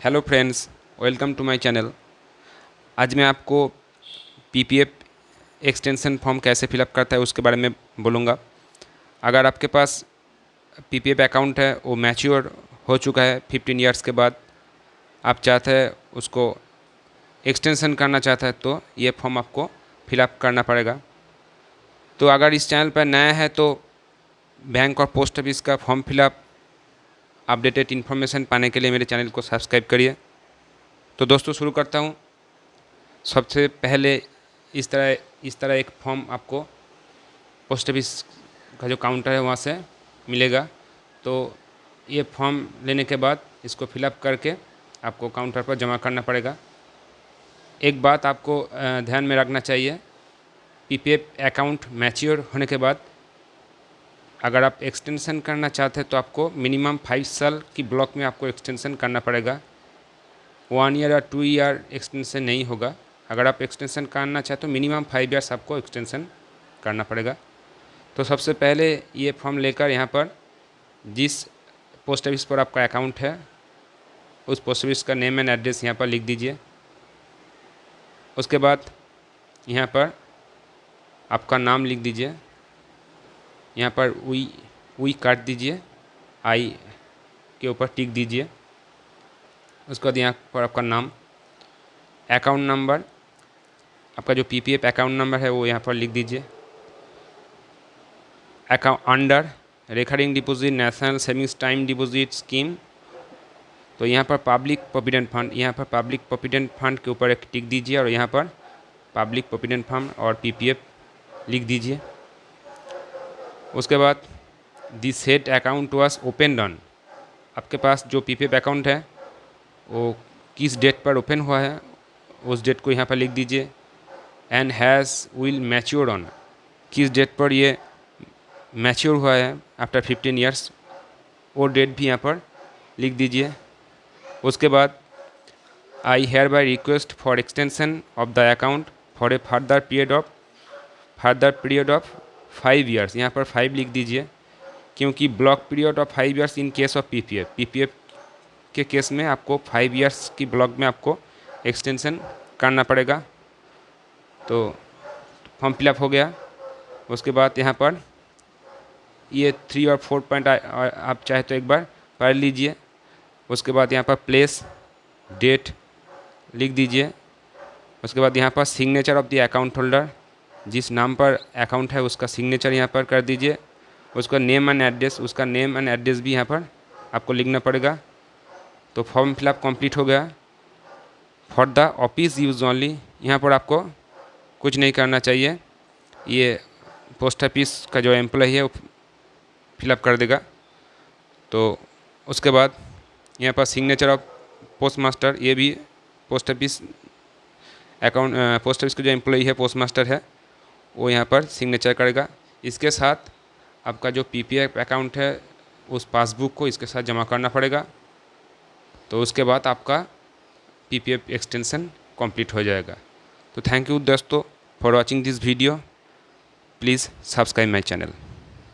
Hello friends, welcome to my channel. आज मैं आपको पीपीएफ एक्सटेंशन फॉर्म कैसे फिलअप करता है उसके बारे में बोलूँगा। अगर आपके पास पीपीएफ अकाउंट है, वो मैच्योर हो चुका है 15 इयर्स के बाद, आप चाहते हैं उसको एक्सटेंशन करना चाहते हैं, तो ये फॉर्म आपको फिलअप करना पड़ेगा। तो अगर इस चैनल पर नया है तो बैंक और पोस्ट ऑफिस का फॉर्म फिलअप अपडेटेड इन्फॉर्मेशन पाने के लिए मेरे चैनल को सब्सक्राइब करिए। तो दोस्तों, शुरू करता हूँ। सबसे पहले इस तरह एक फॉर्म आपको पोस्ट ऑफिस का जो काउंटर है वहाँ से मिलेगा। तो ये फॉर्म लेने के बाद इसको फिलअप करके आपको काउंटर पर जमा करना पड़ेगा। एक बात आपको ध्यान में रखना चाहिए, पीपीएफ अकाउंट मैच्योर होने के बाद अगर आप एक्सटेंशन करना चाहते हैं तो आपको मिनिमम 5 साल की ब्लॉक में आपको एक्सटेंशन करना पड़ेगा। 1 ईयर या 2 ईयर एक्सटेंशन नहीं होगा। अगर आप एक्सटेंशन करना चाहते तो मिनिमम 5 ईयर्स आपको एक्सटेंशन करना पड़ेगा। तो सबसे पहले ये फॉर्म लेकर यहाँ पर जिस पोस्ट ऑफिस पर आपका अकाउंट है उस पोस्ट ऑफिस का नेम एंड एड्रेस यहाँ पर लिख दीजिए। उसके बाद यहाँ पर आपका नाम लिख दीजिए। यहाँ पर वी काट दीजिए, आई के ऊपर टिक दीजिए। उसके बाद यहाँ पर आपका नाम, अकाउंट नंबर, आपका जो पीपीएफ अकाउंट नंबर है वो यहाँ पर लिख दीजिए। Account under recurring deposit national savings time deposit scheme, तो यहाँ पर पब्लिक प्रोविडेंट फंड, यहाँ पर पब्लिक प्रोविडेंट फंड के ऊपर एक टिक दीजिए और यहाँ पर पब्लिक प्रोविडेंट फंड और पीपीएफ लिख दीजिए। उसके बाद this set account was open on, आपके पास जो पीपीएफ अकाउंट है वो किस डेट पर ओपन हुआ है उस डेट को यहाँ पर लिख दीजिए। And has will mature on, किस डेट पर ये मैच्योर हुआ है आफ्टर 15 इयर्स, वो डेट भी यहाँ पर लिख दीजिए। उसके बाद I hereby request for extension of the account for a further period of 5 years, यहाँ पर 5 लिख दीजिए, क्योंकि block period of 5 years in case of PPF के केस में आपको 5 इयर्स की ब्लॉक में आपको एक्सटेंशन करना पड़ेगा। तो फॉर्म फिलअप हो गया। उसके बाद यहाँ पर ये 3 और 4 पॉइंट आप चाहे तो एक बार पढ़ लीजिए। उसके बाद यहाँ पर प्लेस डेट लिख दीजिए। उसके बाद यहाँ पर signature of the account holder, जिस नाम पर अकाउंट है उसका सिग्नेचर यहाँ पर कर दीजिए। उसका नेम एंड एड्रेस, उसका नेम एंड एड्रेस भी यहाँ पर आपको लिखना पड़ेगा। तो फॉर्म फिलअप कंप्लीट हो गया। For the office use only, यहाँ पर आपको कुछ नहीं करना चाहिए, ये पोस्ट ऑफिस का जो एम्प्लॉय है वो फिलअप कर देगा। तो उसके बाद यहाँ पर सिग्नेचर ऑफ पोस्ट मास्टर, ये भी पोस्ट ऑफिस का जो एम्प्लॉय है, पोस्ट मास्टर है, वो यहाँ पर सिग्नेचर करेगा। इसके साथ आपका जो पीपीएफ अकाउंट है उस पासबुक को इसके साथ जमा करना पड़ेगा। तो उसके बाद आपका पीपीएफ एक्सटेंशन कंप्लीट हो जाएगा। तो थैंक यू दोस्तों for watching this video. Please subscribe my channel.